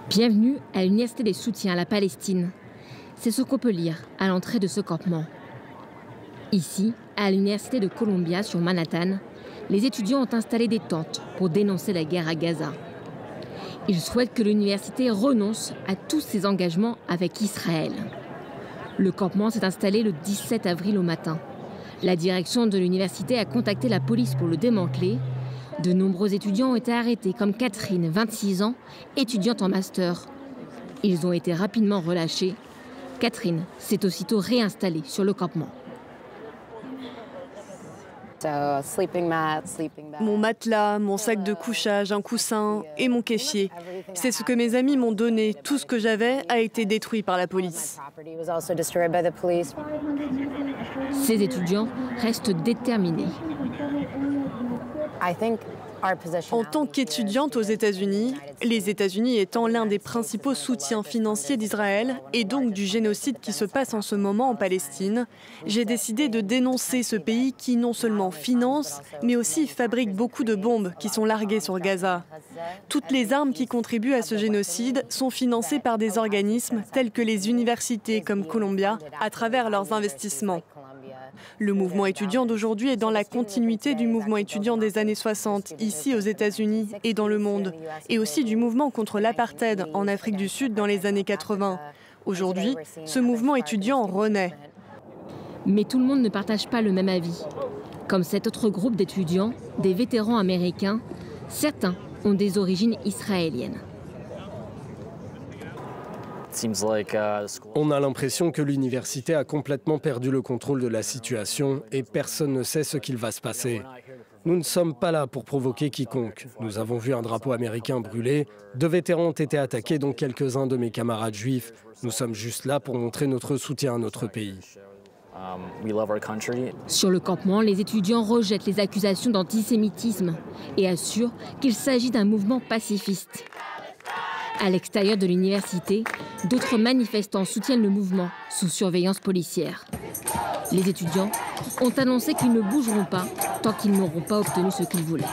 Bienvenue à l'Université des soutiens à la Palestine. C'est ce qu'on peut lire à l'entrée de ce campement. Ici, à l'Université de Columbia sur Manhattan, les étudiants ont installé des tentes pour dénoncer la guerre à Gaza. Ils souhaitent que l'université renonce à tous ses engagements avec Israël. Le campement s'est installé le 17 avril au matin. La direction de l'université a contacté la police pour le démanteler. De nombreux étudiants ont été arrêtés, comme Catherine, 26 ans, étudiante en master. Ils ont été rapidement relâchés. Catherine s'est aussitôt réinstallée sur le campement. Mon matelas, mon sac de couchage, un coussin et mon kéfier. C'est ce que mes amis m'ont donné. Tout ce que j'avais a été détruit par la police. Ces étudiants restent déterminés. En tant qu'étudiante aux États-Unis, les États-Unis étant l'un des principaux soutiens financiers d'Israël et donc du génocide qui se passe en ce moment en Palestine, j'ai décidé de dénoncer ce pays qui non seulement finance, mais aussi fabrique beaucoup de bombes qui sont larguées sur Gaza. Toutes les armes qui contribuent à ce génocide sont financées par des organismes tels que les universités comme Columbia à travers leurs investissements. Le mouvement étudiant d'aujourd'hui est dans la continuité du mouvement étudiant des années 60, ici aux États-Unis et dans le monde, et aussi du mouvement contre l'apartheid en Afrique du Sud dans les années 80. Aujourd'hui, ce mouvement étudiant renaît. Mais tout le monde ne partage pas le même avis. Comme cet autre groupe d'étudiants, des vétérans américains, certains ont des origines israéliennes. On a l'impression que l'université a complètement perdu le contrôle de la situation et personne ne sait ce qu'il va se passer. Nous ne sommes pas là pour provoquer quiconque. Nous avons vu un drapeau américain brûler. 2 vétérans ont été attaqués, dont quelques-uns de mes camarades juifs. Nous sommes juste là pour montrer notre soutien à notre pays. Sur le campement, les étudiants rejettent les accusations d'antisémitisme et assurent qu'il s'agit d'un mouvement pacifiste. À l'extérieur de l'université, d'autres manifestants soutiennent le mouvement sous surveillance policière. Les étudiants ont annoncé qu'ils ne bougeront pas tant qu'ils n'auront pas obtenu ce qu'ils voulaient.